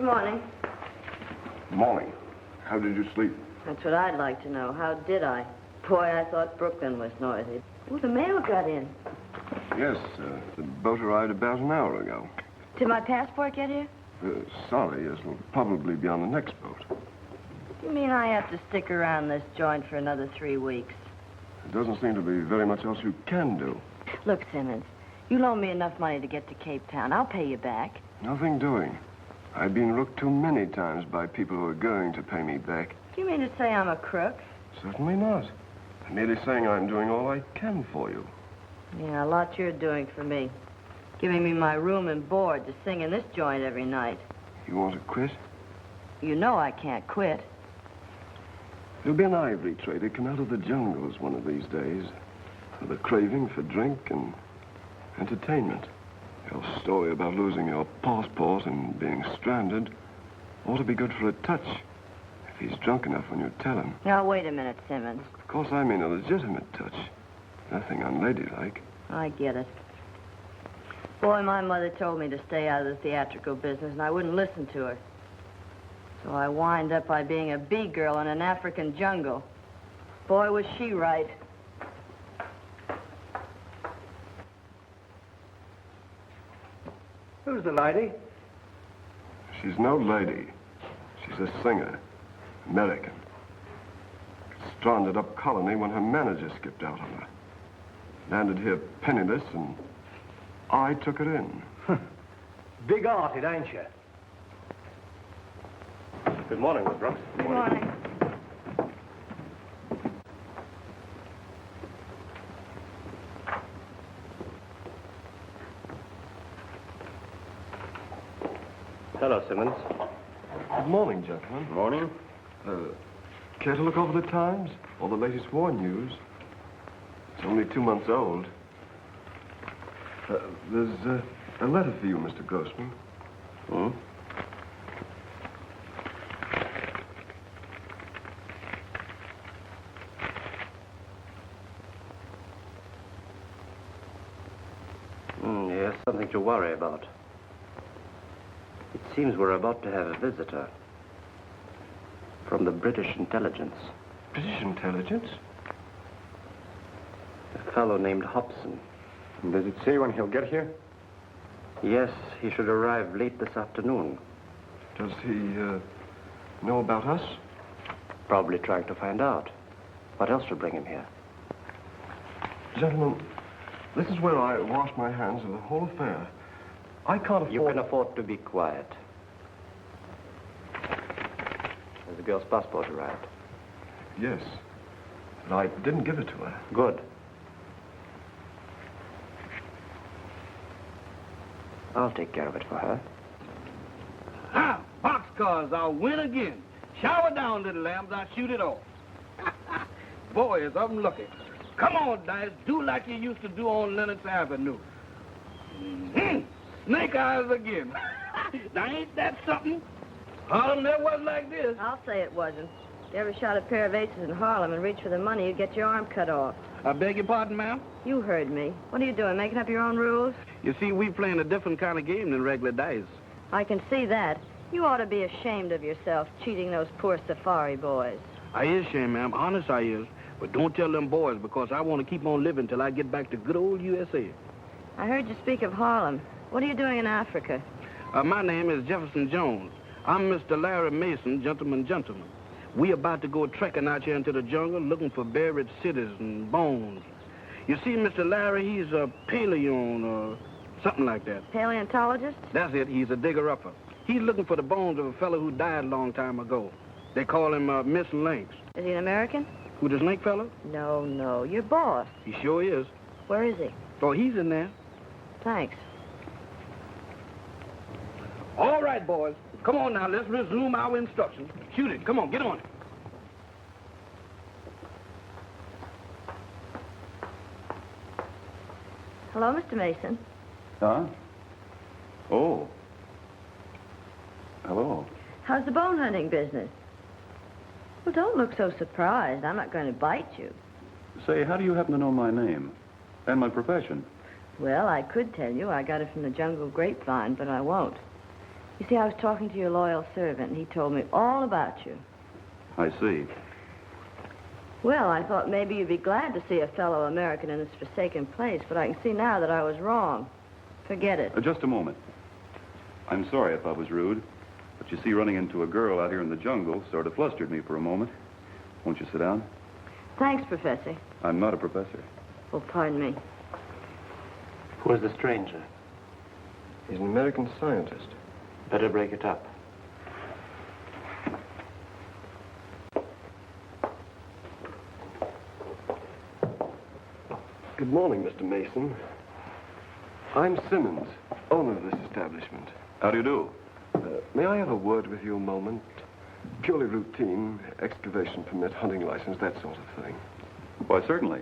Good morning. Morning. How did you sleep? That's what I'd like to know. How did I? Boy, I thought Brooklyn was noisy. Oh, the mail got in. Yes, the boat arrived about an hour ago. Did my passport get here? Sorry, yes, it'll probably be on the next boat. You mean I have to stick around this joint for another 3 weeks? There doesn't seem to be very much else you can do. Look, Simmons, you loan me enough money to get to Cape Town. I'll pay you back. Nothing doing. I've been rooked too many times by people who are going to pay me back. Do you mean to say I'm a crook? Certainly not. I'm merely saying I'm doing all I can for you. Yeah, a lot you're doing for me. Giving me my room and board to sing in this joint every night. You want to quit? You know I can't quit. There'll be an ivory trader come out of the jungles one of these days with a craving for drink and entertainment. Your story about losing your passport and being stranded ought to be good for a touch if he's drunk enough when you tell him. Now, wait a minute, Simmons. Of course, I mean a legitimate touch. Nothing unladylike. I get it. Boy, my mother told me to stay out of the theatrical business, and I wouldn't listen to her. So I wind up by being a bee girl in an African jungle. Boy, was she right. Who's the lady? She's no lady. She's a singer. American. Stranded up colony when her manager skipped out on her. Landed here penniless, and I took her in. Big-hearted, ain't you? Good morning, Miss Brooks. Good morning. Hello, Simmons. Good morning, gentlemen. Morning. Care to look over the Times? Or the latest war news? It's only 2 months old. There's a letter for you, Mr. Grossman. Hmm? Yes, something to worry about. It seems we're about to have a visitor from the British intelligence. British intelligence? A fellow named Hobson. Does it say when he'll get here? Yes, he should arrive late this afternoon. Does he know about us? Probably trying to find out. What else should bring him here? Gentlemen, this is where I wash my hands of the whole affair. I can't afford... You can afford to be quiet. Has the girl's passport arrived? Yes. But I didn't give it to her. Good. I'll take care of it for her. Ah, boxcars, I'll win again. Shower down, little lambs, I'll shoot it off. Boy, is I'm lucky. Come on, Dice, do like you used to do on Lenox Avenue. Snake eyes again. Now, ain't that something? Harlem never was like this. I'll say it wasn't. If you ever shot a pair of aces in Harlem and reached for the money, you'd get your arm cut off. I beg your pardon, ma'am? You heard me. What are you doing, making up your own rules? You see, we playing a different kind of game than regular dice. I can see that. You ought to be ashamed of yourself, cheating those poor safari boys. I is ashamed, ma'am. Honest, I is. But don't tell them boys, because I want to keep on living till I get back to good old USA. I heard you speak of Harlem. What are you doing in Africa? My name is Jefferson Jones. I'm Mr. Larry Mason, gentleman. We about to go trekking out here into the jungle looking for buried cities and bones. You see, Mr. Larry, he's a paleon or something like that. Paleontologist? That's it. He's a digger-upper. He's looking for the bones of a fellow who died a long time ago. They call him Missing Links. Is he an American? Who, the snake fellow? No, your boss. He sure is. Where is he? Oh, he's in there. Thanks. All right, boys. Come on now, let's resume our instructions. Shoot it. Come on, get on it. Hello, Mr. Mason. Huh? Oh. Hello. How's the bone hunting business? Well, don't look so surprised. I'm not going to bite you. Say, how do you happen to know my name? And my profession? Well, I could tell you. I got it from the jungle grapevine, but I won't. You see, I was talking to your loyal servant, and he told me all about you. I see. Well, I thought maybe you'd be glad to see a fellow American in this forsaken place, but I can see now that I was wrong. Forget it. Just a moment. I'm sorry if I was rude, but you see, running into a girl out here in the jungle sort of flustered me for a moment. Won't you sit down? Thanks, Professor. I'm not a professor. Oh, pardon me. Who is the stranger? He's an American scientist. Better break it up. Good morning, Mr. Mason. I'm Simmons, owner of this establishment. How do you do? May I have a word with you a moment? Purely routine, excavation permit, hunting license, that sort of thing. Why, certainly.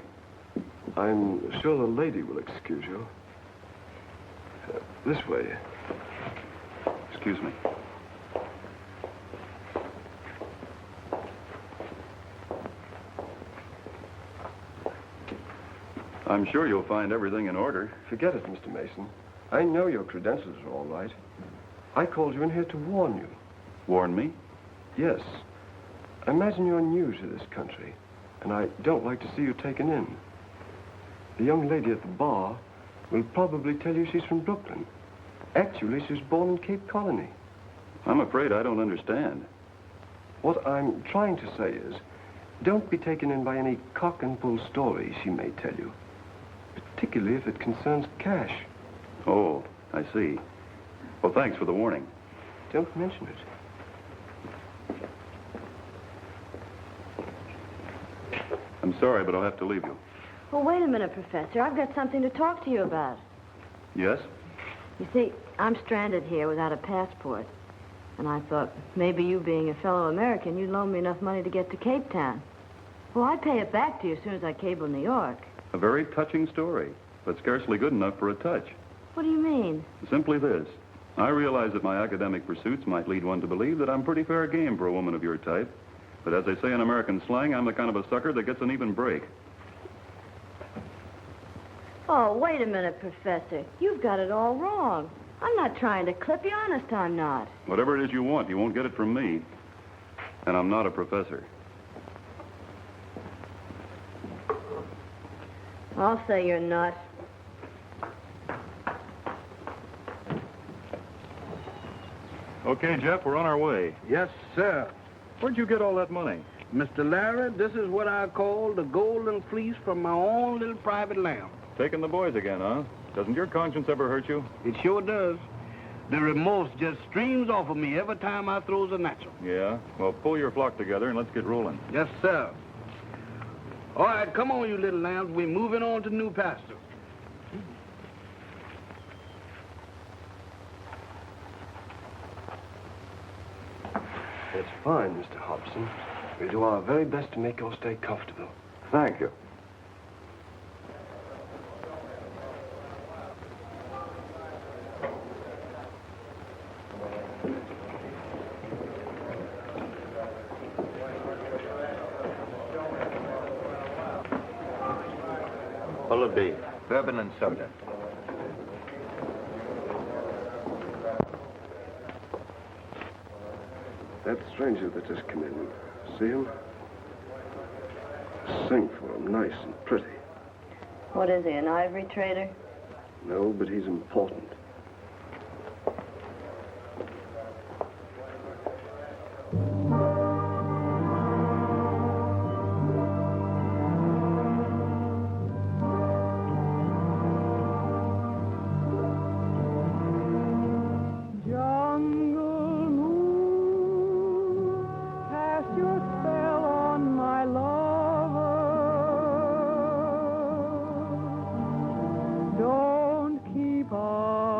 I'm sure the lady will excuse you. This way. Excuse me. I'm sure you'll find everything in order. Forget it, Mr. Mason. I know your credentials are all right. I called you in here to warn you. Warn me? Yes. I imagine you're new to this country, and I don't like to see you taken in. The young lady at the bar will probably tell you she's from Brooklyn. Actually, she was born in Cape Colony. I'm afraid I don't understand. What I'm trying to say is, don't be taken in by any cock and bull stories she may tell you, particularly if it concerns cash. Oh, I see. Well, thanks for the warning. Don't mention it. I'm sorry, but I'll have to leave you. Well, wait a minute, Professor. I've got something to talk to you about. Yes? You see, I'm stranded here without a passport. And I thought, maybe you being a fellow American, you'd loan me enough money to get to Cape Town. Well, I'd pay it back to you as soon as I cable New York. A very touching story, but scarcely good enough for a touch. What do you mean? Simply this. I realize that my academic pursuits might lead one to believe that I'm pretty fair game for a woman of your type. But as they say in American slang, I'm the kind of a sucker that gets an even break. Oh, wait a minute, Professor. You've got it all wrong. I'm not trying to clip you. Honest, I'm not. Whatever it is you want, you won't get it from me. And I'm not a professor. I'll say you're not. Okay, Jeff, we're on our way. Yes, sir. Where'd you get all that money? Mr. Larry, this is what I call the golden fleece from my own little private lamb. Taking the boys again, huh? Doesn't your conscience ever hurt you? It sure does. The remorse just streams off of me every time I throws a natural. Yeah? Well, pull your flock together and let's get rolling. Yes, sir. All right, come on, you little lambs. We're moving on to new pasture. That's fine, Mr. Hobson. We do our very best to make your stay comfortable. Thank you. What'll it be? Bourbon and soda. That stranger that just came in, see him? Sing for him, nice and pretty. What is he, an ivory trader? No, but he's important. Don't keep on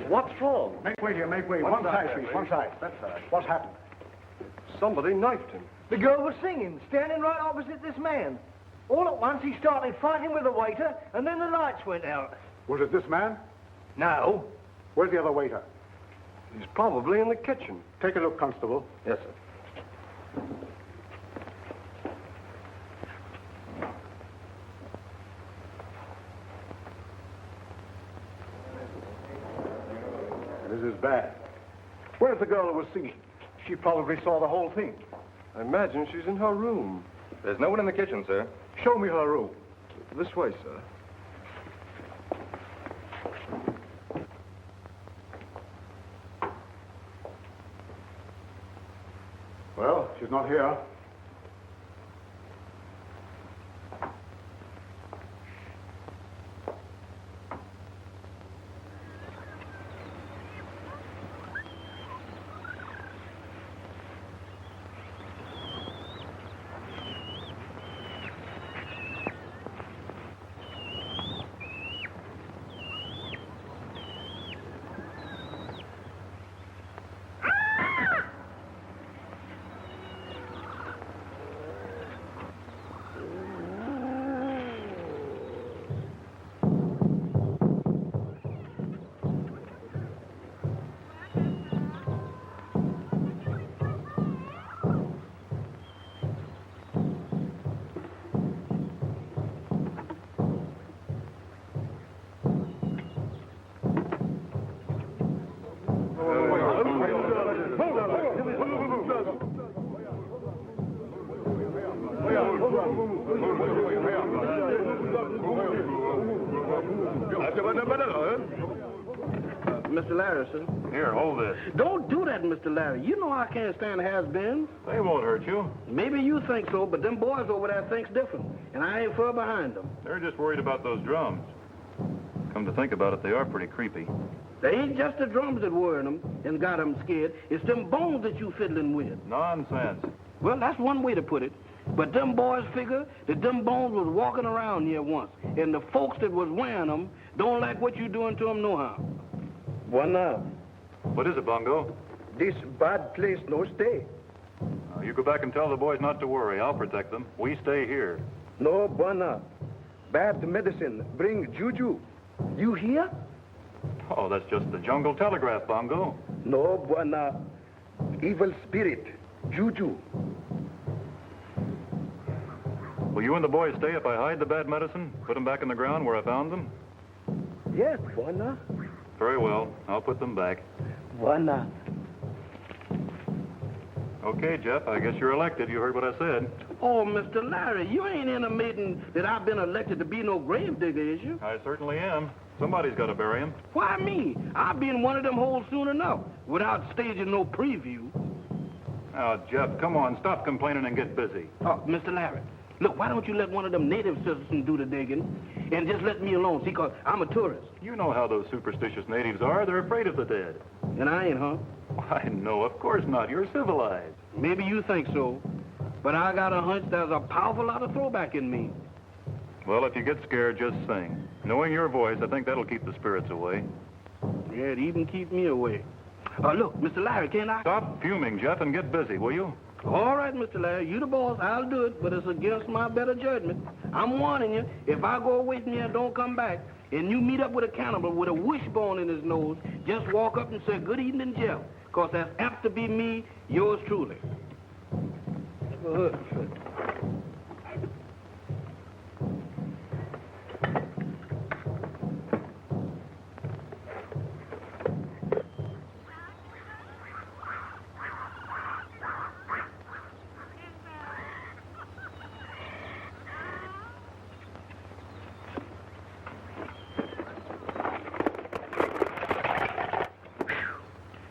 What's wrong? Make way here, make way. One side, please, one side. That side. What's happened? Somebody knifed him. The girl was singing, standing right opposite this man. All at once, he started fighting with the waiter, and then the lights went out. Was it this man? No. Where's the other waiter? He's probably in the kitchen. Take a look, Constable. Yes, sir. This is bad. Where's the girl who was singing? She probably saw the whole thing. I imagine she's in her room. There's no one in the kitchen, sir. Show me her room. This way, sir. Well, she's not here. Mr. Larry, sir. Here, hold this. Don't do that, Mr. Larry. You know I can't stand has-beens. They won't hurt you. Maybe you think so, but them boys over there thinks different, and I ain't far behind them. They're just worried about those drums. Come to think about it, they are pretty creepy. They ain't just the drums that worry them and got them scared. It's them bones that you fiddling with. Nonsense. Well, that's one way to put it. But them boys figure that them bones was walking around here once, and the folks that was wearing them don't like what you doing to them no how. Buena. What is it, Bongo? This bad place no stay. You go back and tell the boys not to worry. I'll protect them. We stay here. No buena. Bad medicine. Bring juju. You hear? Oh, that's just the jungle telegraph, Bongo. No buena. Evil spirit. Juju. Will you and the boys stay if I hide the bad medicine? Put them back in the ground where I found them? Yes, buena. Very well. I'll put them back. Buena. Okay, Jeff, I guess you're elected. You heard what I said. Oh, Mr. Larry, you ain't intimating that I've been elected to be no grave digger, is you? I certainly am. Somebody's got to bury him. Why me? I'll be in one of them holes soon enough, without staging no preview. Now, Jeff, come on. Stop complaining and get busy. Oh, Mr. Larry, look, why don't you let one of them native citizens do the digging and just let me alone, see, because I'm a tourist. You know how those superstitious natives are. They're afraid of the dead. And I ain't, huh? Why, no, of course not. You're civilized. Maybe you think so, but I got a hunch there's a powerful lot of throwback in me. Well, if you get scared, just sing. Knowing your voice, I think that'll keep the spirits away. Yeah, it even keep me away. Look, Mr. Larry, can't I? Stop fuming, Jeff, and get busy, will you? All right, Mr. Larry, you the boss. I'll do it, but it's against my better judgment. I'm warning you, if I go away from here and don't come back, and you meet up with a cannibal with a wishbone in his nose, just walk up and say, "Good evening, Jeff," because that's apt to be me, yours truly.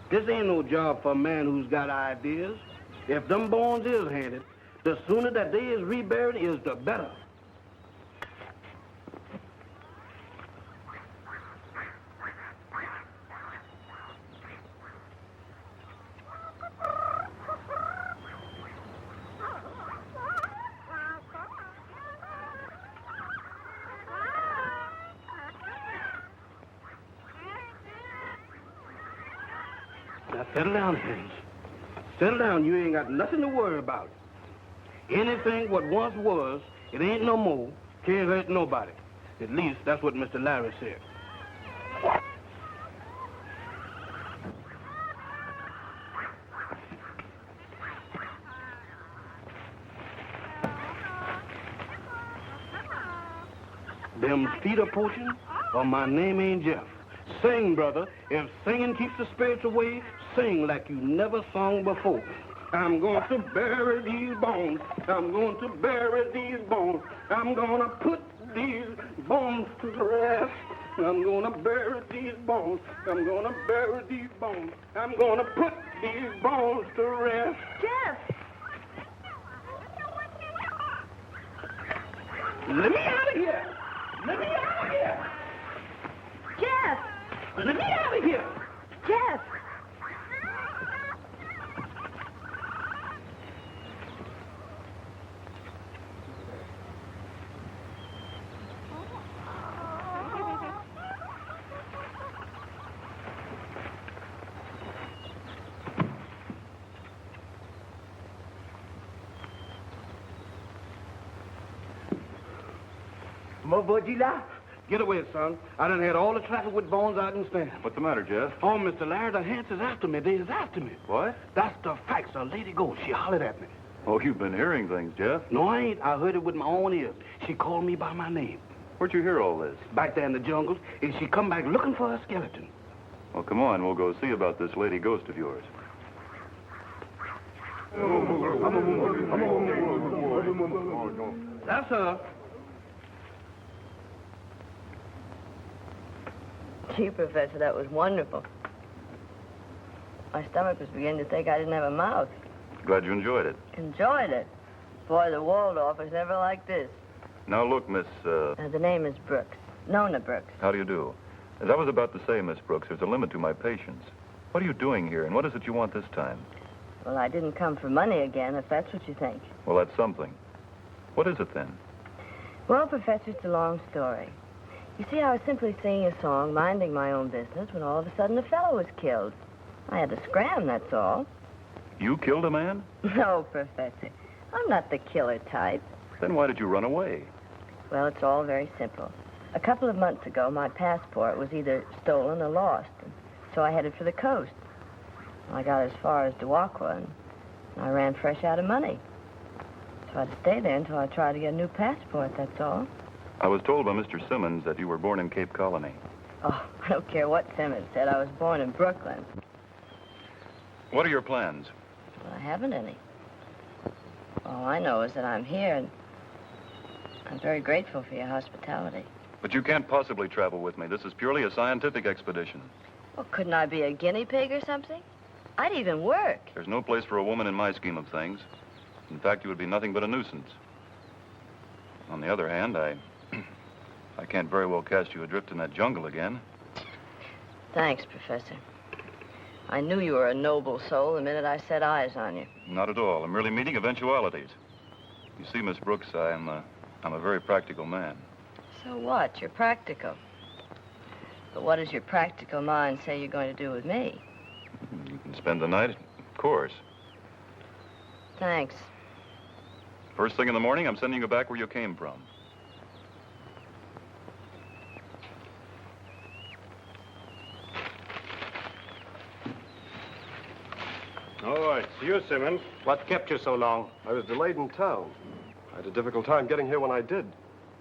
This ain't no job for a man who's got ideas. If them bones is handed, the sooner that they is reburied is the better. Now, settle down, Hayes. Settle down. You ain't got nothing to worry about. Anything what once was, it ain't no more. Can't hurt nobody. At least that's what Mr. Larry said. Them feet are poaching, or my name ain't Jeff. Sing, brother. If singing keeps the spirits away, sing like you never sung before. I'm going to bury these bones. I'm going to bury these bones. I'm going to put these bones to rest. I'm going to bury these bones. I'm going to bury these bones. I'm going to put these bones to rest. Jeff! Let me out of here! Let me out of here! Jeff! Let me out of here! Jeff! Get away, son. I done had all the traffic with bones I can stand. What's the matter, Jeff? Oh, Mr. Larry, the hands is after me. They is after me. What? That's the facts. A lady ghost. She hollered at me. Oh, you've been hearing things, Jeff. No, I ain't. I heard it with my own ears. She called me by my name. Where'd you hear all this? Back there in the jungles, and she come back looking for a skeleton. Well, come on. We'll go see about this lady ghost of yours. That's her. Gee, Professor, that was wonderful. My stomach was beginning to think I didn't have a mouth. Glad you enjoyed it. Enjoyed it. Boy, the Waldorf was never like this. Now, look, Miss, The name is Brooks. Nona Brooks. how do you do? As I was about to say, Miss Brooks, there's a limit to my patience. What are you doing here, and what is it you want this time? Well, I didn't come for money again, if that's what you think. Well, that's something. What is it, then? Well, Professor, it's a long story. You see, I was simply singing a song, minding my own business, when all of a sudden a fellow was killed. I had to scram, that's all. You killed a man? No, Professor. I'm not the killer type. Then why did you run away? Well, it's all very simple. A couple of months ago, my passport was either stolen or lost, and so I headed for the coast. I got as far as Duakwa, and I ran fresh out of money. So I had to stay there until I tried to get a new passport, that's all. I was told by Mr. Simmons that you were born in Cape Colony. Oh, I don't care what Simmons said. I was born in Brooklyn. What are your plans? Well, I haven't any. All I know is that I'm here, and I'm very grateful for your hospitality. But you can't possibly travel with me. This is purely a scientific expedition. Well, couldn't I be a guinea pig or something? I'd even work. There's no place for a woman in my scheme of things. In fact, you would be nothing but a nuisance. On the other hand, I can't very well cast you adrift in that jungle again. Thanks, Professor. I knew you were a noble soul the minute I set eyes on you. Not at all. I'm merely meeting eventualities. You see, Miss Brooks, I'm a very practical man. So what? You're practical. But what does your practical mind say you're going to do with me? You can spend the night, of course. Thanks. First thing in the morning, I'm sending you back where you came from. Oh, it's you, Simmons. What kept you so long? I was delayed in town. I had a difficult time getting here when I did.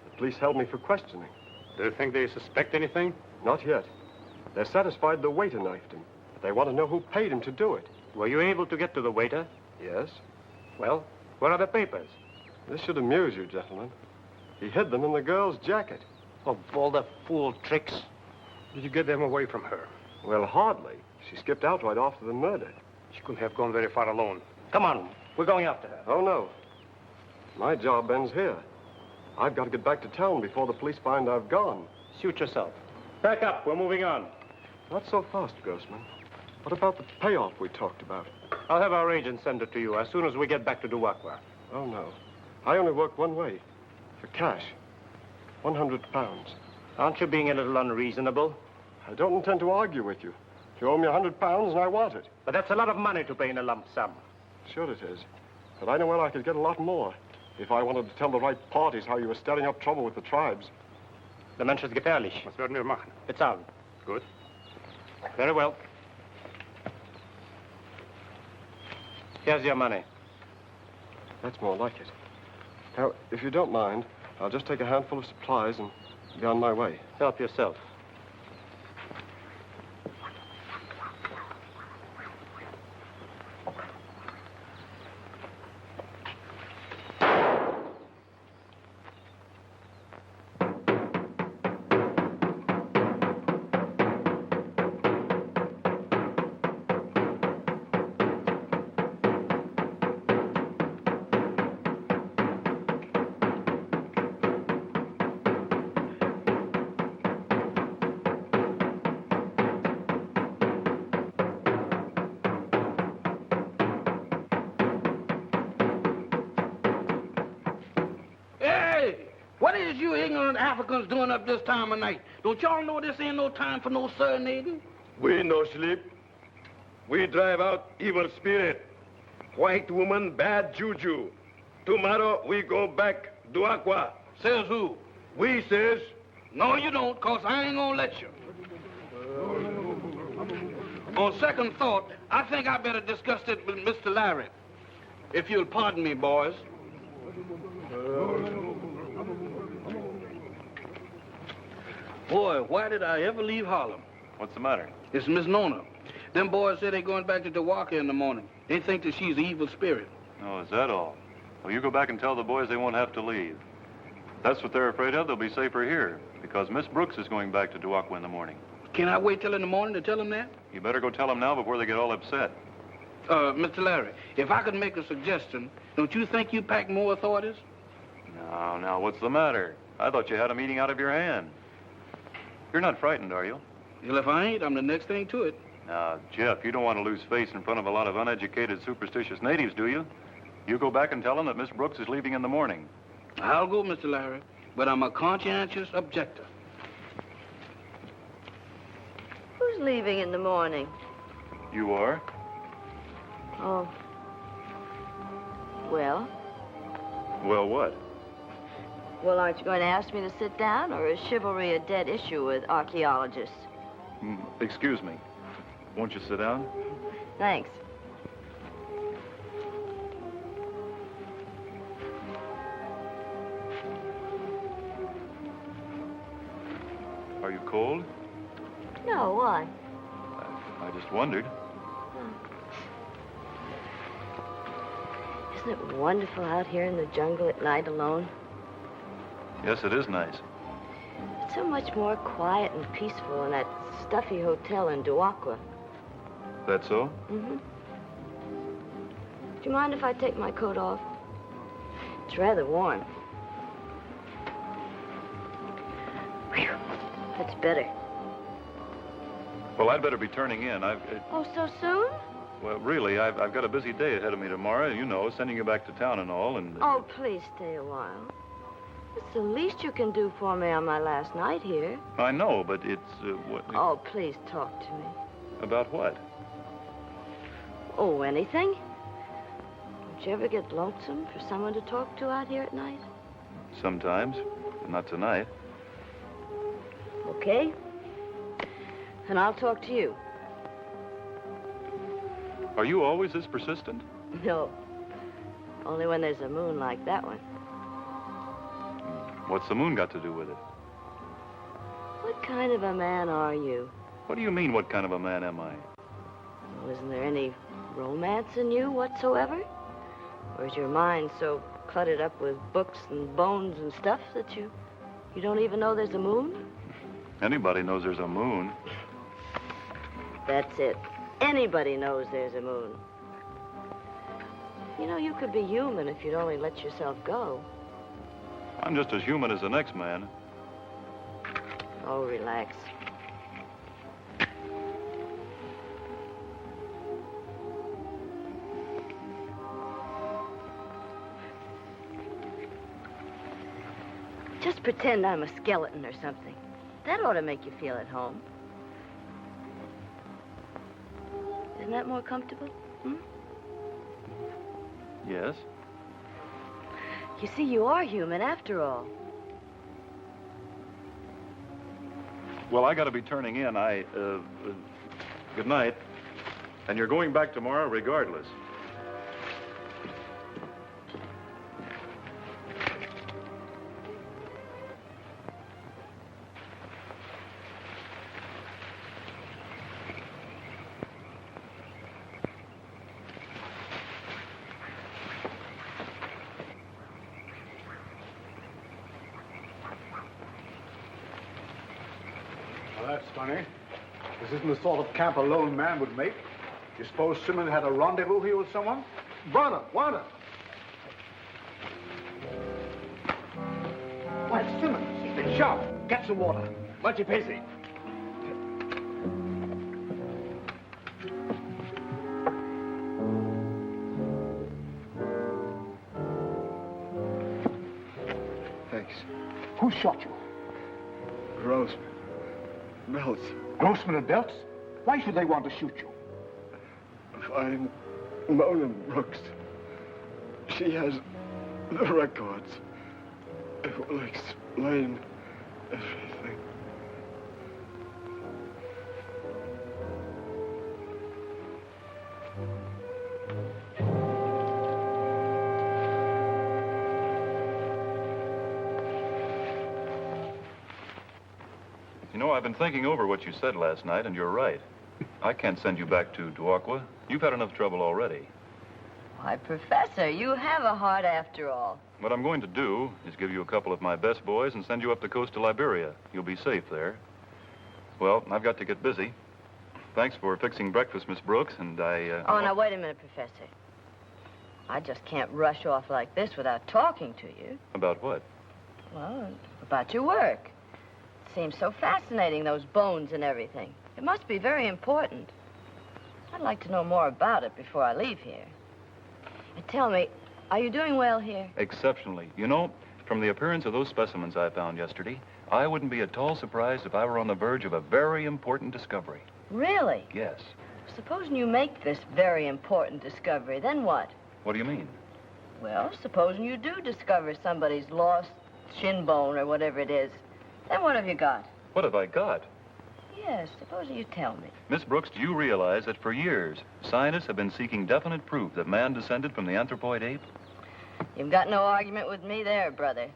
The police held me for questioning. Do you think they suspect anything? Not yet. They're satisfied the waiter knifed him. But they want to know who paid him to do it. Were you able to get to the waiter? Yes. Well, where are the papers? This should amuse you, gentlemen. He hid them in the girl's jacket. Of all the fool tricks. Did you get them away from her? Well, hardly. She skipped out right after the murder. She couldn't have gone very far alone. Come on, we're going after her. Oh, no. My job ends here. I've got to get back to town before the police find I've gone. Suit yourself. Back up, we're moving on. Not so fast, Grossman. What about the payoff we talked about? I'll have our agent send it to you as soon as we get back to Duakwa. Oh, no. I only work one way. For cash. 100 pounds. Aren't you being a little unreasonable? I don't intend to argue with you. You owe me £100 and I want it. But that's a lot of money to pay in a lump sum. Sure it is. But I know where I could get a lot more if I wanted to tell the right parties how you were stirring up trouble with the tribes. Der Mensch ist gefährlich. Was werden wir machen? Bezahlen. Gut. Very well. Here's your money. That's more like it. Now, if you don't mind, I'll just take a handful of supplies and be on my way. Help yourself. What is you ignorant Africans doing up this time of night? Don't y'all know this ain't no time for no serenading? We no sleep. We drive out evil spirit. White woman, bad juju. Tomorrow we go back Duakwa. Says who? We says. No, you don't, cause I ain't gonna let you. On second thought, I think I better discuss it with Mr. Larry. If you'll pardon me, boys. Boy, why did I ever leave Harlem? What's the matter? It's Miss Nona. Them boys say they're going back to Duakwa in the morning. They think that she's an evil spirit. Oh, is that all? Well, you go back and tell the boys they won't have to leave. If that's what they're afraid of, they'll be safer here, because Miss Brooks is going back to Duakwa in the morning. Can I wait till in the morning to tell them that? You better go tell them now before they get all upset. Mr. Larry, if I could make a suggestion, don't you think you pack more authorities? Now, what's the matter? I thought you had them eating out of your hand. You're not frightened, are you? Well, if I ain't, I'm the next thing to it. Now, Jeff, you don't want to lose face in front of a lot of uneducated, superstitious natives, do you? You go back and tell them that Miss Brooks is leaving in the morning. I'll go, Mr. Larry, but I'm a conscientious objector. Who's leaving in the morning? You are? Oh. Well? Well, what? Well, aren't you going to ask me to sit down, or is chivalry a dead issue with archaeologists? Excuse me. Won't you sit down? Thanks. Are you cold? No, why? I just wondered. Isn't it wonderful out here in the jungle at night alone? Yes, it is nice. It's so much more quiet and peaceful in that stuffy hotel in Duakwa. That so? Mm-hmm. Do you mind if I take my coat off? It's rather warm. Whew. That's better. Well, I'd better be turning in. Oh, so soon? Well, really, I've got a busy day ahead of me tomorrow, you know, sending you back to town and all, and... Oh, please stay a while. It's the least you can do for me on my last night here. I know, but it's, what... Oh, please talk to me. About what? Oh, anything. Don't you ever get lonesome for someone to talk to out here at night? Sometimes. Not tonight. Okay. And I'll talk to you. Are you always this persistent? No. Only when there's a moon like that one. What's the moon got to do with it? What kind of a man are you? What do you mean, what kind of a man am I? Well, isn't there any romance in you whatsoever? Or is your mind so cluttered up with books and bones and stuff that you don't even know there's a moon? Anybody knows there's a moon. That's it. Anybody knows there's a moon. You know, you could be human if you'd only let yourself go. I'm just as human as the next man. Oh, relax. Just pretend I'm a skeleton or something. That ought to make you feel at home. Isn't that more comfortable? Hmm? Yes? You see, you are human after all. Well, I got to be turning in. Good night. And you're going back tomorrow regardless. Well, that's funny. This isn't the sort of camp a lone man would make. You suppose Simmons had a rendezvous here with someone? Warner! Why, it's Simmons. He's been shot. Get some water. Multi Pacey. Thanks. Who shot you? Grossman. Belts. Grossman and Belts? Why should they want to shoot you? Find Nona Brooks. She has the records. It will explain everything. You know, I've been thinking over what you said last night, and you're right. I can't send you back to Duakwa. You've had enough trouble already. Why, Professor, you have a heart after all. What I'm going to do is give you a couple of my best boys and send you up the coast to Liberia. You'll be safe there. Well, I've got to get busy. Thanks for fixing breakfast, Miss Brooks, and Oh, now, wait a minute, Professor. I just can't rush off like this without talking to you. About what? Well, about your work. It seems so fascinating, those bones and everything. It must be very important. I'd like to know more about it before I leave here. And tell me, are you doing well here? Exceptionally. You know, from the appearance of those specimens I found yesterday, I wouldn't be at all surprised if I were on the verge of a very important discovery. Really? Yes. Supposing you make this very important discovery, then what? What do you mean? Well, supposing you do discover somebody's lost shin bone or whatever it is, then what have you got? What have I got? Yes, supposing you tell me. Miss Brooks, do you realize that for years, scientists have been seeking definite proof that man descended from the anthropoid ape? You've got no argument with me there, brother.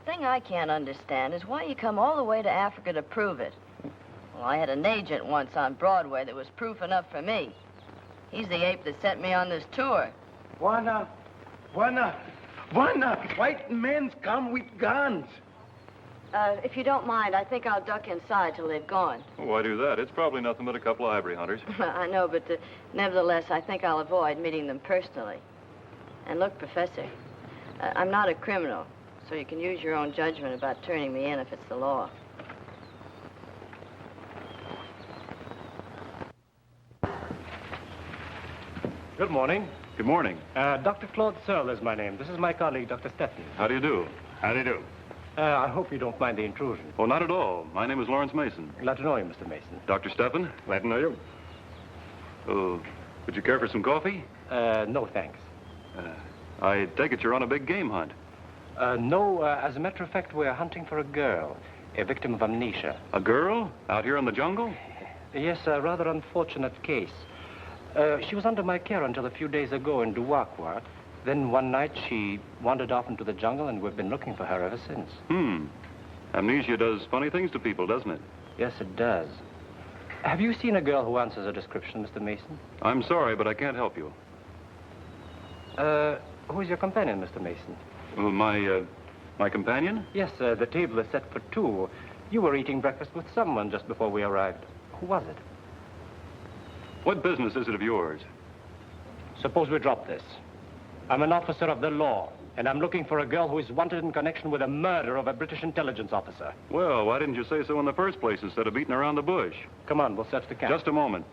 The thing I can't understand is why you come all the way to Africa to prove it. Well, I had an agent once on Broadway that was proof enough for me. He's the ape that sent me on this tour. Why not? Why not? Why not? White men come with guns. If you don't mind, I think I'll duck inside till they've gone. Oh, why do that? It's probably nothing but a couple of ivory hunters. I know, but nevertheless, I think I'll avoid meeting them personally. And look, Professor, I'm not a criminal, so you can use your own judgment about turning me in if it's the law. Good morning. Good morning. Dr. Claude Searle is my name. This is my colleague, Dr. Stephan. How do you do? How do you do? I hope you don't mind the intrusion. Oh, not at all. My name is Lawrence Mason. Glad to know you, Mr. Mason. Dr. Stephan? Glad to know you. Oh, would you care for some coffee? No, thanks. I take it you're on a big game hunt. No, as a matter of fact, we're hunting for a girl, a victim of amnesia. A girl? Out here in the jungle? Yes, a rather unfortunate case. She was under my care until a few days ago in Duakwa. Then one night she wandered off into the jungle, and we've been looking for her ever since. Amnesia does funny things to people, doesn't it? Yes, it does. Have you seen a girl who answers a description, Mr. Mason? I'm sorry, but I can't help you. Who is your companion, Mr. Mason? Well, my companion? Yes, the table is set for two. You were eating breakfast with someone just before we arrived. Who was it? What business is it of yours? Suppose we drop this. I'm an officer of the law, and I'm looking for a girl who is wanted in connection with the murder of a British intelligence officer. Well, why didn't you say so in the first place instead of beating around the bush? Come on, we'll search the camp. Just a moment.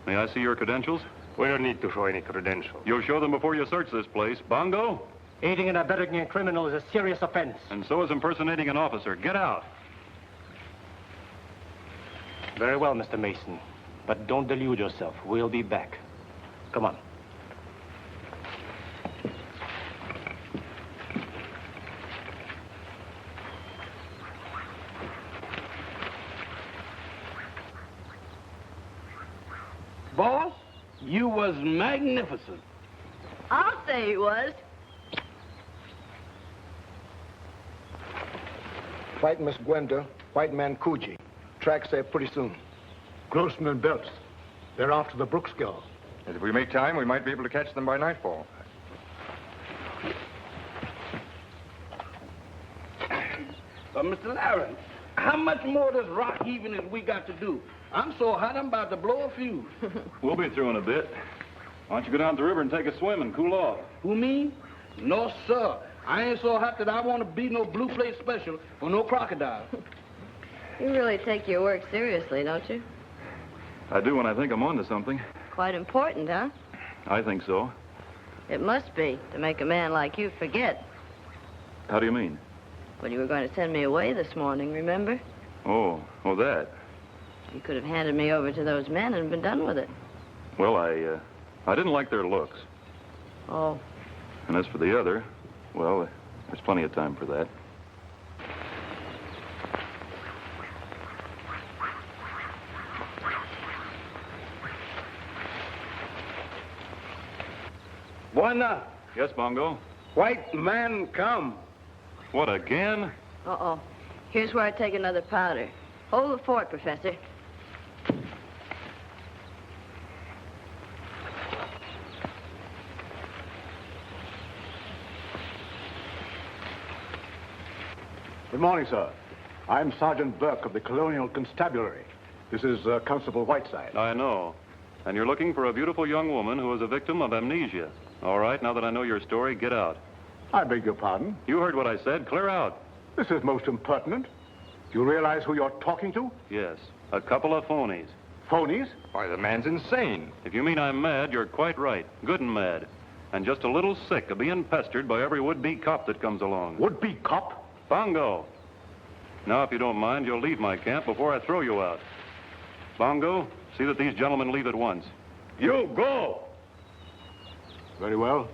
May I see your credentials? We don't need to show any credentials. You'll show them before you search this place. Bongo? Aiding and abetting a criminal is a serious offense. And so is impersonating an officer. Get out. Very well, Mr. Mason. But don't delude yourself. We'll be back. Come on. Boss, you was magnificent. I'll say he was. White Miss Gwenda, white man Coogee. Tracks there pretty soon. Grossman and Belts. They're after the Brooks girl. If we make time, we might be able to catch them by nightfall. Mr. Larry, how much more of this rock heaving has we got to do? I'm so hot, I'm about to blow a fuse. We'll be through in a bit. Why don't you go down to the river and take a swim and cool off? Who, me? No, sir. I ain't so hot that I want to be no blue plate special or no crocodile. You really take your work seriously, don't you? I do when I think I'm onto something. Quite important, huh? I think so. It must be, to make a man like you forget. How do you mean? Well, you were going to send me away this morning, remember? Oh, that. You could have handed me over to those men and been done with it. Well, I didn't like their looks. Oh. And as for the other, well, there's plenty of time for that. Buena. Yes, Bongo? White man come. What, again? Uh-oh. Here's where I take another powder. Hold the fort, Professor. Good morning, sir. I'm Sergeant Burke of the Colonial Constabulary. This is Constable Whiteside. I know. And you're looking for a beautiful young woman who is a victim of amnesia. All right, now that I know your story, get out. I beg your pardon. You heard what I said. Clear out. This is most impertinent. Do you realize who you're talking to? Yes, a couple of phonies. Phonies? Why, the man's insane. If you mean I'm mad, you're quite right. Good and mad. And just a little sick of being pestered by every would-be cop that comes along. Would-be cop? Bongo. Now, if you don't mind, you'll leave my camp before I throw you out. Bongo, see that these gentlemen leave at once. You go. Very well.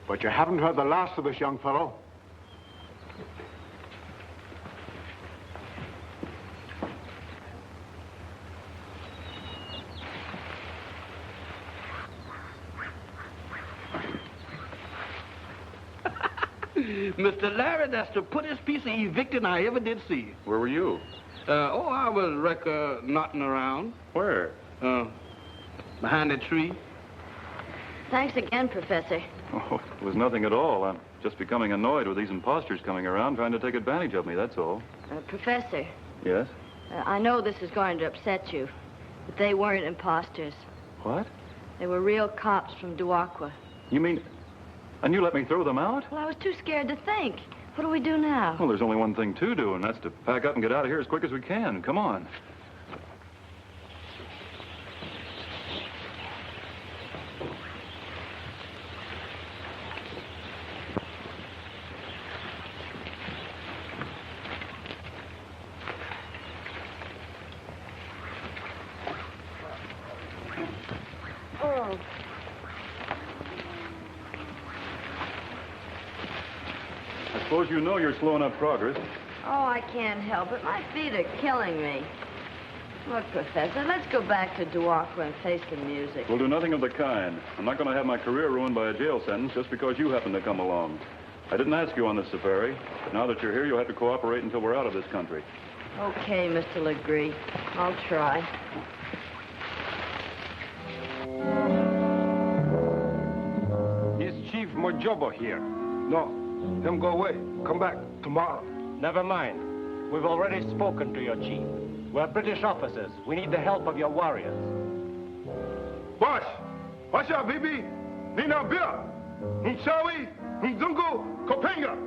But you haven't heard the last of this young fellow. Mr. Larry, that's the prettiest piece of evicting I ever did see. Where were you? I was knotting around. Where? Behind a tree. Thanks again, Professor. Oh, it was nothing at all. I'm just becoming annoyed with these imposters coming around trying to take advantage of me, that's all. Professor. Yes? I know this is going to upset you, but they weren't imposters. What? They were real cops from Duakwa. You mean... And you let me throw them out? Well, I was too scared to think. What do we do now? Well, there's only one thing to do, and that's to pack up and get out of here as quick as we can. Come on. Oh. I suppose you know you're slowing up progress. Oh, I can't help it. My feet are killing me. Look, Professor, let's go back to Duakwa and face the music. We'll do nothing of the kind. I'm not going to have my career ruined by a jail sentence just because you happen to come along. I didn't ask you on this safari, but now that you're here, you'll have to cooperate until we're out of this country. Okay, Mr. Legree. I'll try. Is Chief Mojobo here? No. Him go away. Come back tomorrow. Never mind. We've already spoken to your chief. We're British officers. We need the help of your warriors. Boss! Washa, bibi! Nina Bia! Nchawi! Nzungu! Kopenga!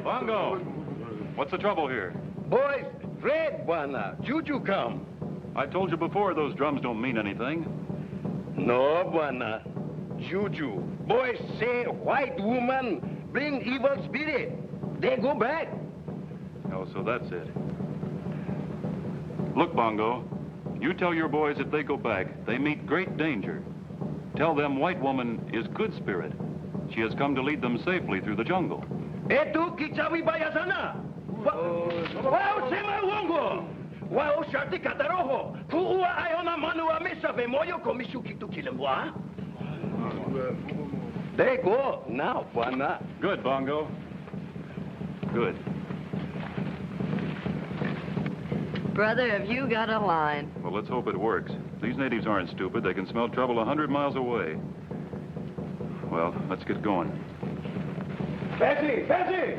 Bongo, what's the trouble here? Boys, Fred, Buana. Juju come. I told you before those drums don't mean anything. No, Buana. Juju. Boys say white woman bring evil spirit. They go back. Oh, so that's it. Look, Bongo, you tell your boys if they go back, they meet great danger. Tell them white woman is good spirit. She has come to lead them safely through the jungle. Etu kichawi bayasana. Wow, sema wongo. Wow, shati kataroho. Kuua ayona manua misave moyo komishuki tu kilembwa. They go now, Buana. Good, Bongo. Good. Brother, have you got a line? Well, let's hope it works. These natives aren't stupid. They can smell trouble 100 miles away. Well, let's get going. Bessie! Bessie!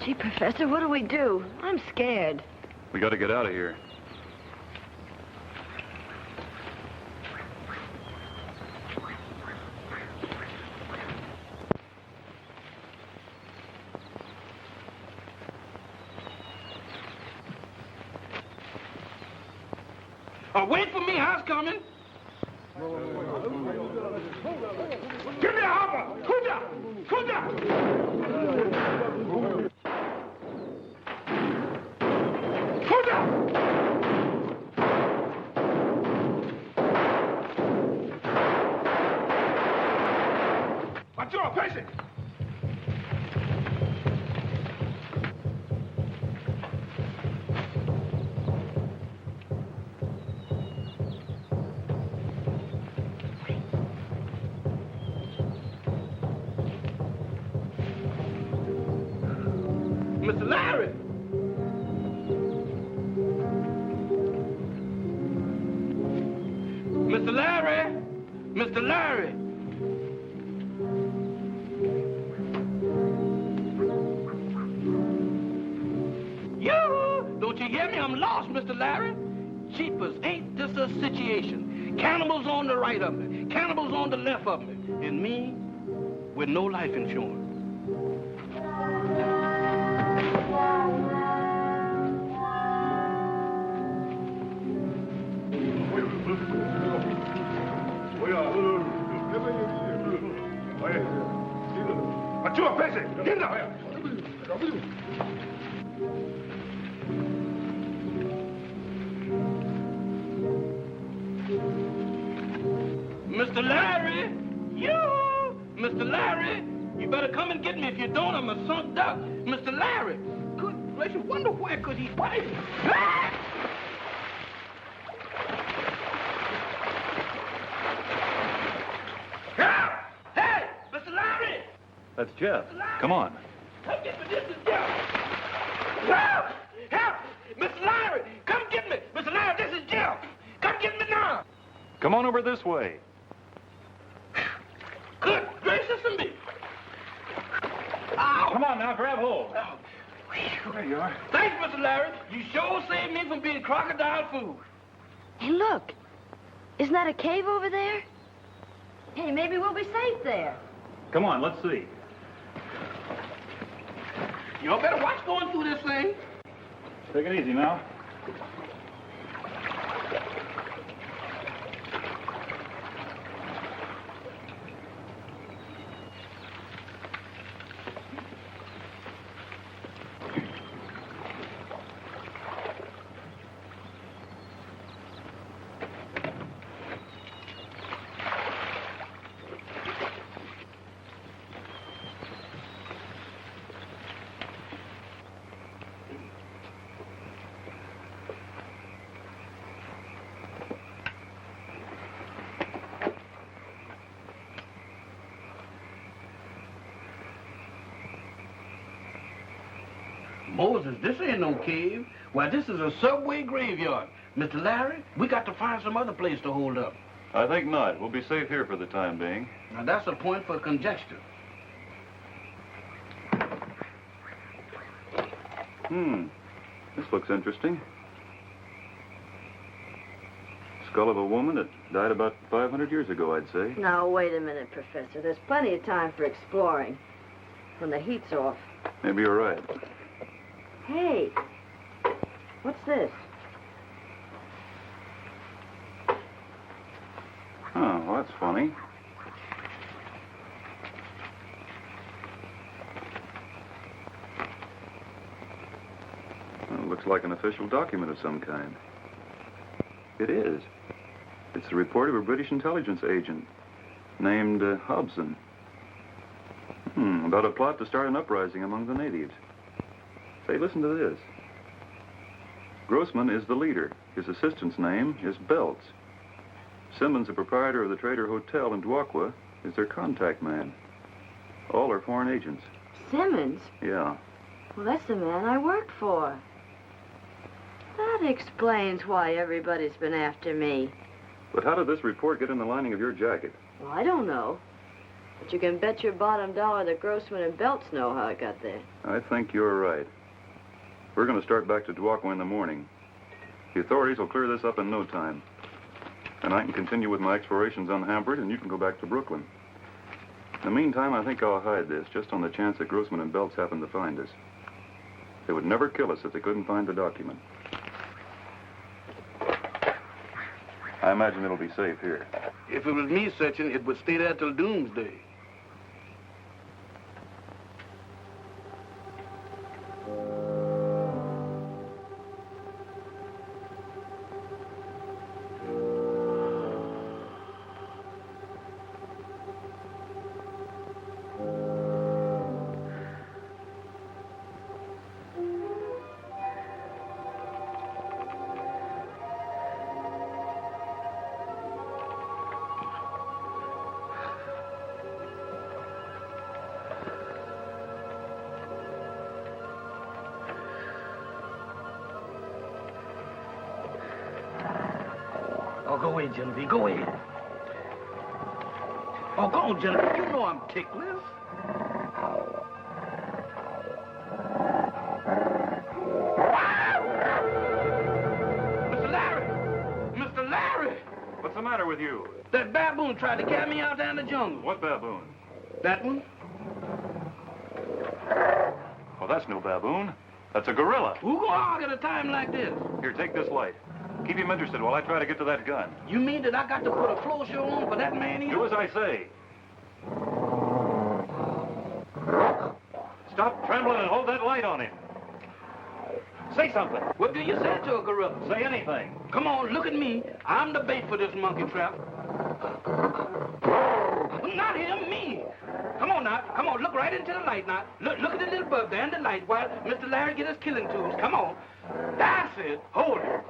Gee, Professor, what do we do? I'm scared. We got to get out of here. Wait for me, house coming. Give me a hopper. Kuda! Kuda! Kuda! Mature, patient. Mr. Larry! Mr. Larry! Mr. Larry! You! Don't you hear me? I'm lost, Mr. Larry. Jeepers, ain't this a situation? Cannibals on the right of me, cannibals on the left of me, and me with no life insurance. Mature, patient! Get up! Mr. Larry! You! Mr. Larry! You better come and get me. If you don't, I'm a sunk duck. Mr. Larry! Good gracious, wonder where could he find me? Help! Hey! Mr. Larry! That's Jeff. Come on. Come get me. This is Jeff. Help! Help! Mr. Larry! Come get me. Mr. Larry, this is Jeff. Come get me now. Come on over this way. Good now, grab hold. There you are. Thanks, Mr. Larry. You sure saved me from being crocodile food. Hey, look. Isn't that a cave over there? Hey, maybe we'll be safe there. Come on, let's see. Y'all better watch going through this thing. Take it easy now. Moses, this ain't no cave. Why, this is a subway graveyard. Mr. Larry, we got to find some other place to hold up. I think not. We'll be safe here for the time being. Now, that's a point for conjecture. This looks interesting. Skull of a woman that died about 500 years ago, I'd say. Now, wait a minute, Professor. There's plenty of time for exploring when the heat's off. Maybe you're right. Hey, what's this? Oh, well, that's funny. Well, it looks like an official document of some kind. It is. It's the report of a British intelligence agent named Hobson. About a plot to start an uprising among the natives. Say, listen to this. Grossman is the leader. His assistant's name is Belts. Simmons, the proprietor of the Trader Hotel in Duakwa, is their contact man. All are foreign agents. Simmons? Yeah. Well, that's the man I worked for. That explains why everybody's been after me. But how did this report get in the lining of your jacket? Well, I don't know. But you can bet your bottom dollar that Grossman and Belts know how it got there. I think you're right. We're going to start back to Duakwa in the morning. The authorities will clear this up in no time. And I can continue with my explorations unhampered, and you can go back to Brooklyn. In the meantime, I think I'll hide this, just on the chance that Grossman and Belts happen to find us. They would never kill us if they couldn't find the document. I imagine it'll be safe here. If it was me searching, it would stay there till doomsday. Oh, go ahead, Genevieve. Go ahead. Oh, go on, Genevieve. You know I'm ticklish. Mr. Larry! Mr. Larry! What's the matter with you? That baboon tried to carry me out there in the jungle. What baboon? That one? Well, that's no baboon. That's a gorilla. Who gonna hog at a time like this? Here, take this light. Keep him interested while I try to get to that gun. You mean that I got to put a floor show on for that man here? Do as I say. Stop trembling and hold that light on him. Say something. What do you say to a gorilla? Say anything. Come on, look at me. I'm the bait for this monkey trap. Not him, me. Come on now. Come on, look right into the light now. Look at the little bug there in the light while Mr. Larry get his killing tools. Come on. That's it. Hold it.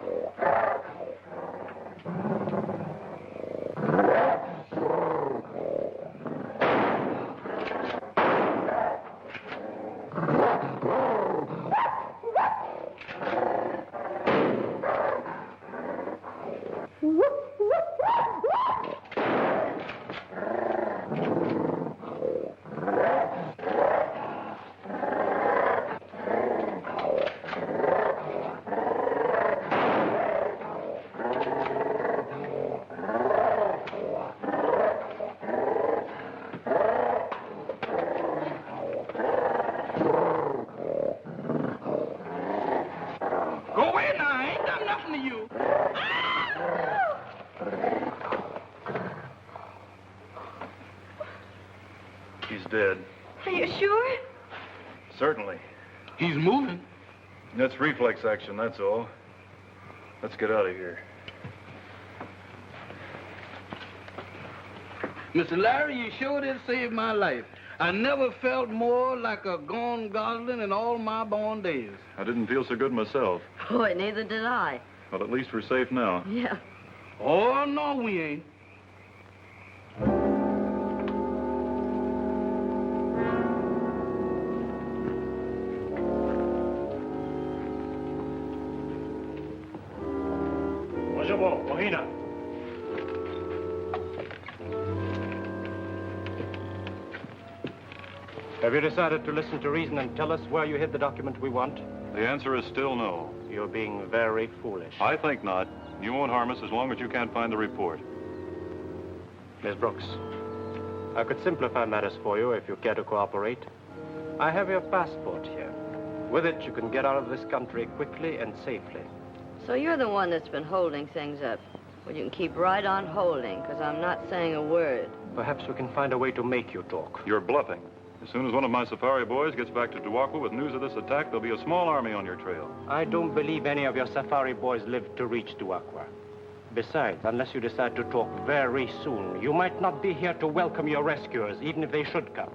She's dead. Are you sure? Certainly. He's moving. That's reflex action, that's all. Let's get out of here. Mr. Larry, you sure did save my life. I never felt more like a gone gosling in all my born days. I didn't feel so good myself. Boy, neither did I. But at least we're safe now. Yeah. Oh, no, we ain't. Mojobo, Ohina. Have you decided to listen to reason and tell us where you hid the document we want? The answer is still no. You're being very foolish. I think not. You won't harm us as long as you can't find the report. Miss Brooks, I could simplify matters for you if you care to cooperate. I have your passport here. With it, you can get out of this country quickly and safely. So you're the one that's been holding things up. Well, you can keep right on holding, because I'm not saying a word. Perhaps we can find a way to make you talk. You're bluffing. As soon as one of my safari boys gets back to Duakwa with news of this attack, there'll be a small army on your trail. I don't believe any of your safari boys live to reach Duakwa. Besides, unless you decide to talk very soon, you might not be here to welcome your rescuers, even if they should come.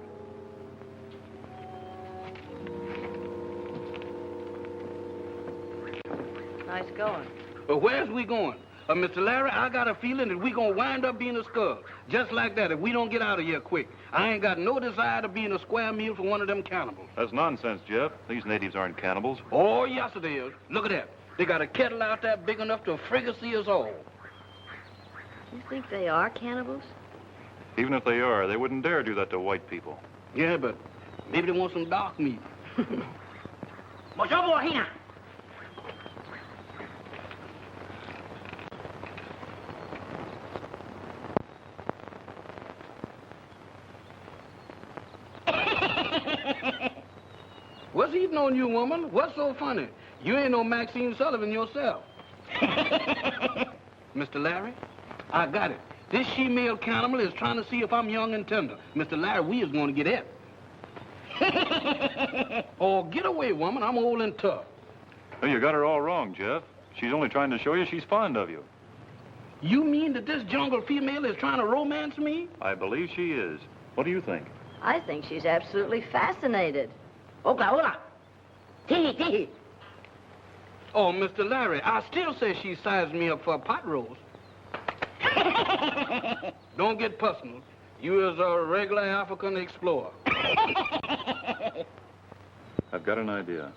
Nice going. But where's we going? Mr. Larry, I got a feeling that we gonna wind up being a scum. Just like that, if we don't get out of here quick. I ain't got no desire to be in a square meal for one of them cannibals. That's nonsense, Jeff. These natives aren't cannibals. Oh, yes, it is. Look at that. They got a kettle out there big enough to fricassee us all. You think they are cannibals? Even if they are, they wouldn't dare do that to white people. Yeah, but maybe they want some dark meat. Mojobo, Ohina. What's eating on you, woman? What's so funny? You ain't no Maxine Sullivan yourself. Mr. Larry, I got it. This she-male cannibal is trying to see if I'm young and tender. Mr. Larry, we is going to get it. Oh, get away, woman. I'm old and tough. Well, you got her all wrong, Jeff. She's only trying to show you she's fond of you. You mean that this jungle female is trying to romance me? I believe she is. What do you think? I think she's absolutely fascinated. Hola, hola. Tee, tee. Oh, Mr. Larry, I still say she sized me up for a pot roast. Don't get personal. You is a regular African explorer. I've got an idea.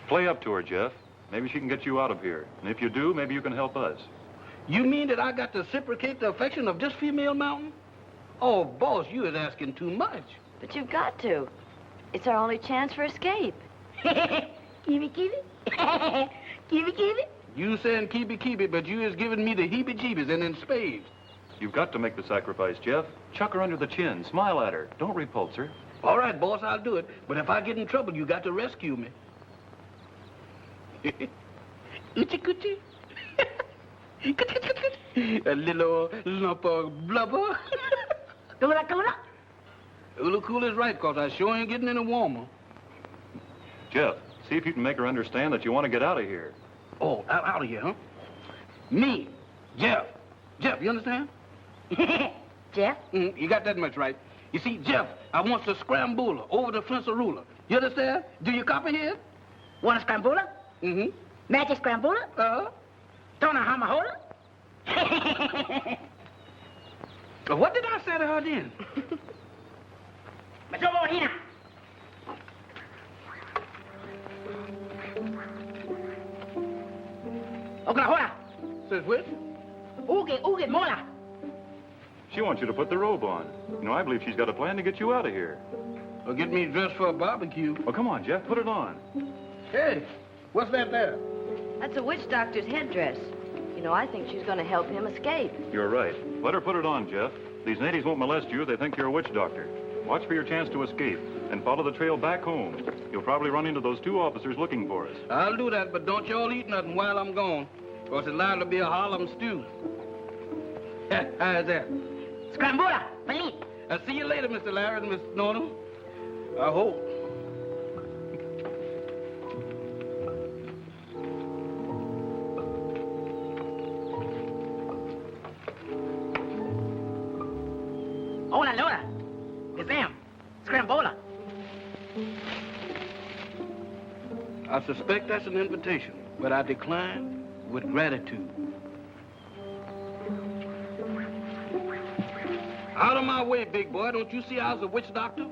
Play up to her, Jeff. Maybe she can get you out of here. And if you do, maybe you can help us. You mean that I got to reciprocate the affection of this female mountain? Oh, boss, you is asking too much. But you've got to. It's our only chance for escape. Kiwi, kiwi. Kiwi, kiwi. You saying keepy, but you is giving me the heebie-jeebies and in spades. You've got to make the sacrifice, Jeff. Chuck her under the chin. Smile at her. Don't repulse her. All right, boss, I'll do it. But if I get in trouble, you got to rescue me. Oochie-coochie. A little lump of blubber. Kula, kula. Ulu cool is right, because I sure ain't getting any warmer. Jeff, see if you can make her understand that you want to get out of here. Oh, out of here, huh? Me, Jeff. Jeff, you understand? Jeff? You got that much right. You see, Jeff, I want to scramble over the ruler. You understand? Do you copy here? Want a scrambuler? Mm-hmm. Magic scrambuler? Tona hamahola? What did I say to her then? Mojobo, Ohina. Oklahoma. Says what? Uge, mola. She wants you to put the robe on. You know, I believe she's got a plan to get you out of here. Or get me dressed for a barbecue. Oh, come on, Jeff, put it on. Hey, what's that there? That's a witch doctor's headdress. You know, I think she's going to help him escape. You're right. Let her put it on, Jeff. These natives won't molest you. They think you're a witch doctor. Watch for your chance to escape and follow the trail back home. You'll probably run into those two officers looking for us. I'll do that, but don't y'all eat nothing while I'm gone. Because it's liable to be a Harlem stew. How's that? Scrambula, Felipe. I'll see you later, Mr. Larry and Miss Nona. I hope. Hola, Lola. It's them. Scrambola. I suspect that's an invitation, but I decline with gratitude. Out of my way, big boy. Don't you see I was a witch doctor?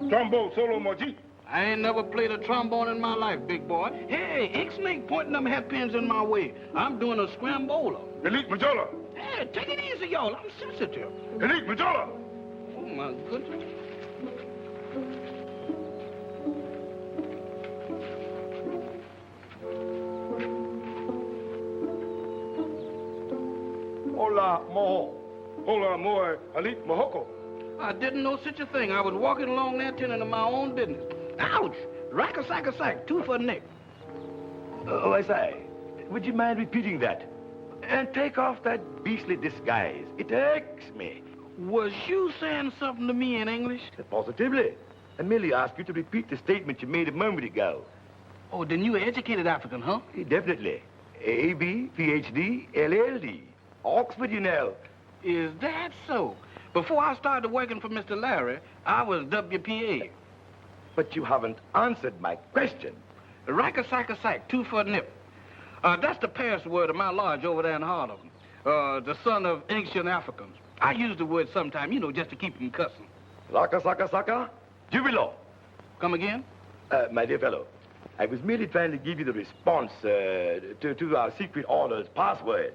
Trombone solo moji. I ain't never played a trombone in my life, big boy. Hey, Ixnay pointing them hatpins in my way. I'm doing a scrambola. Elite Majola. Hey, take it easy, y'all. I'm sensitive. Elite Majola. Oh, my goodness. Hola, moho. Hola, moe. Elite Mohoko. I didn't know such a thing. I was walking along there tending to my own business. Ouch! Rack-a-sack-a-sack, 2 for a nick. Oh, I say, would you mind repeating that? And take off that beastly disguise. It irks me. Was you saying something to me in English? Positively. I merely asked you to repeat the statement you made a moment ago. Oh, then you educated African, huh? Definitely. A.B., Ph.D., L.L.D. Oxford, you know. Is that so? Before I started working for Mr. Larry, I was WPA. But you haven't answered my question. Rack-a-sack-a-sack, 2 for a nip. That's the password of my lodge over there in Harlem. The son of ancient Africans. I use the word sometime, you know, just to keep them cussing. Saka, saka, saka. Jubilo. Come again? My dear fellow, I was merely trying to give you the response to our secret order's password.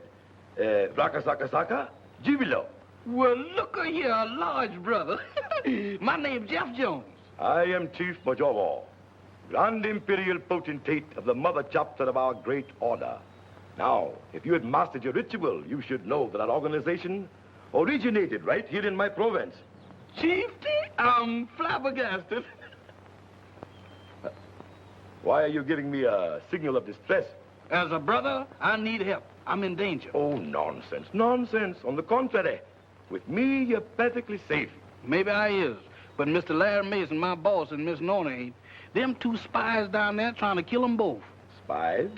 Raka, saka, saka. Jubilo. Well, look here, large brother. My name's Jeff Jones. I am Chief Majobo, Grand Imperial Potentate of the mother chapter of our great order. Now, if you had mastered your ritual, you should know that our organization originated right here in my province. Chiefty, I'm flabbergasted. Why are you giving me a signal of distress? As a brother, I need help. I'm in danger. Oh, nonsense, nonsense. On the contrary, with me, you're perfectly safe. Maybe I is, but Mr. Larry Mason, my boss, and Miss Nona ain't. Them 2 spies down there trying to kill them both. Spies?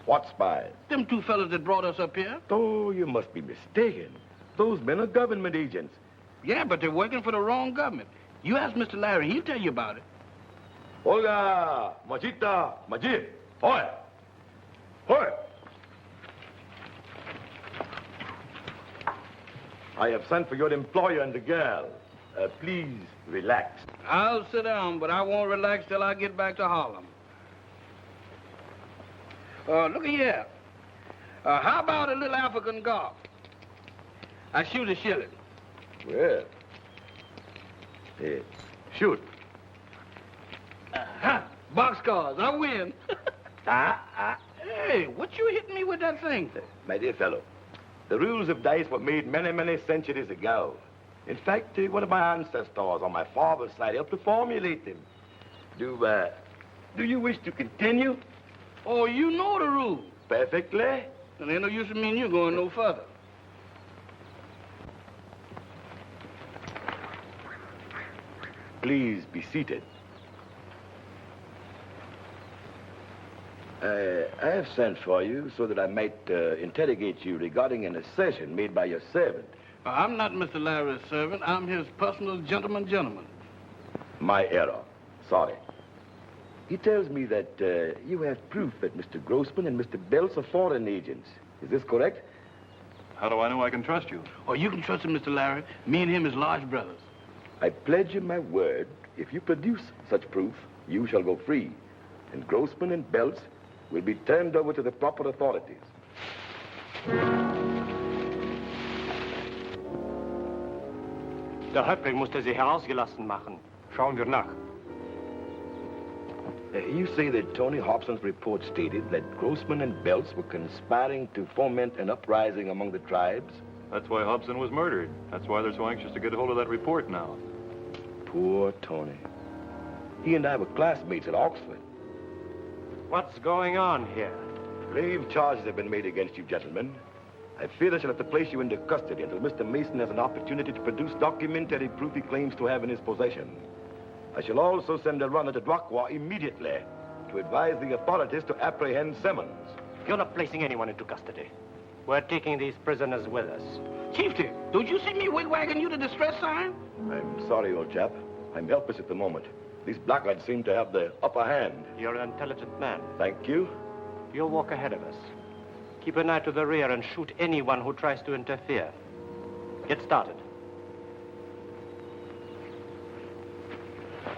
What spies? Them 2 fellas that brought us up here. Oh, you must be mistaken. Those men are government agents. Yeah, but they're working for the wrong government. You ask Mr. Larry, he'll tell you about it. Olga, Majita, Majid. Hoy! Hoy! I have sent for your employer and the girl. Please relax. I'll sit down, but I won't relax till I get back to Harlem. Look here. How about a little African golf? I shoot a shilling. Well, shoot. Boxcars, I win. Hey, what you hitting me with that thing? My dear fellow, the rules of dice were made many, many centuries ago. In fact, one of my ancestors on my father's side helped to formulate them. Do you wish to continue? Oh, you know the rules. Perfectly. And ain't no use in me and you going no further. Please be seated. I have sent for you so that I might interrogate you regarding an assertion made by your servant. I'm not Mr. Larry's servant. I'm his personal gentleman. My error. Sorry. He tells me that you have proof that Mr. Grossman and Mr. Belts are foreign agents. Is this correct? How do I know I can trust you? Oh, you can trust him, Mr. Larry. Me and him is large brothers. I pledge you my word, if you produce such proof, you shall go free. And Grossman and Belts will be turned over to the proper authorities. Der Häuptling musste sie herausgelassen machen. Schauen wir nach. You say that Tony Hobson's report stated that Grossman and Belts were conspiring to foment an uprising among the tribes? That's why Hobson was murdered. That's why they're so anxious to get a hold of that report now. Poor Tony. He and I were classmates at Oxford. What's going on here? Grave charges have been made against you, gentlemen. I fear I shall have to place you into custody until Mr. Mason has an opportunity to produce documentary proof he claims to have in his possession. I shall also send a runner to Duakwa immediately to advise the authorities to apprehend Simmons. You're not placing anyone into custody. We're taking these prisoners with us. Chieftain, don't you see me wigwagging you the distress sign? I'm sorry, old chap. I'm helpless at the moment. These blackguards seem to have the upper hand. You're an intelligent man. Thank you. You'll walk ahead of us. Keep an eye to the rear and shoot anyone who tries to interfere. Get started.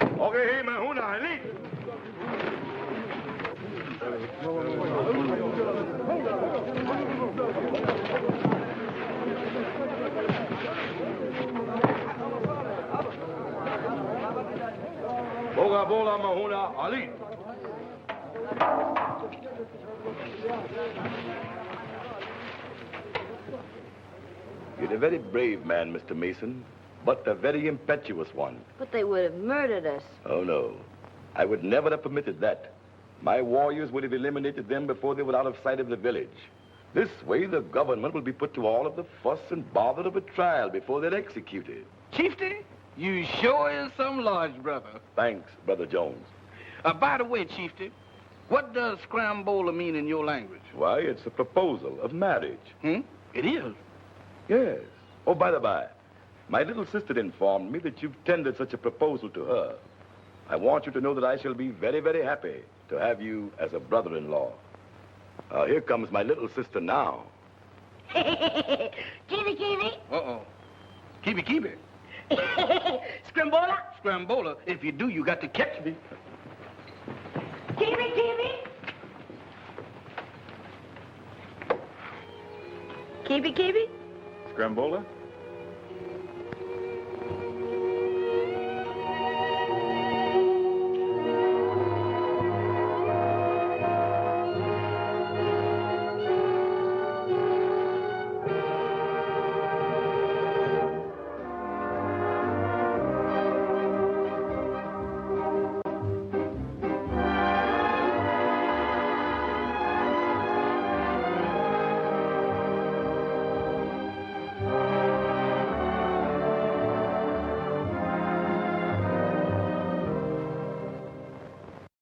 Okay, hey, Mahuna, lead. Boga bola Mahuna, Ali. You're a very brave man, Mr. Mason, but a very impetuous one. But they would have murdered us. Oh, no. I would never have permitted that. My warriors would have eliminated them before they were out of sight of the village. This way, the government will be put to all of the fuss and bother of a trial before they're executed. Chieftain, you sure is some large brother. Thanks, Brother Jones. By the way, Chieftain, what does scrambola mean in your language? Why, it's a proposal of marriage. It is? Yes. Oh, by the by, my little sister informed me that you've tendered such a proposal to her. I want you to know that I shall be very, very happy to have you as a brother-in-law. Here comes my little sister now. Kiwi, kiwi. Uh-oh. Kiwi, kiwi. Scrambola. Scrambola. If you do, you got to catch me. Kiwi, kiwi. Kiwi, kiwi? Scrambola?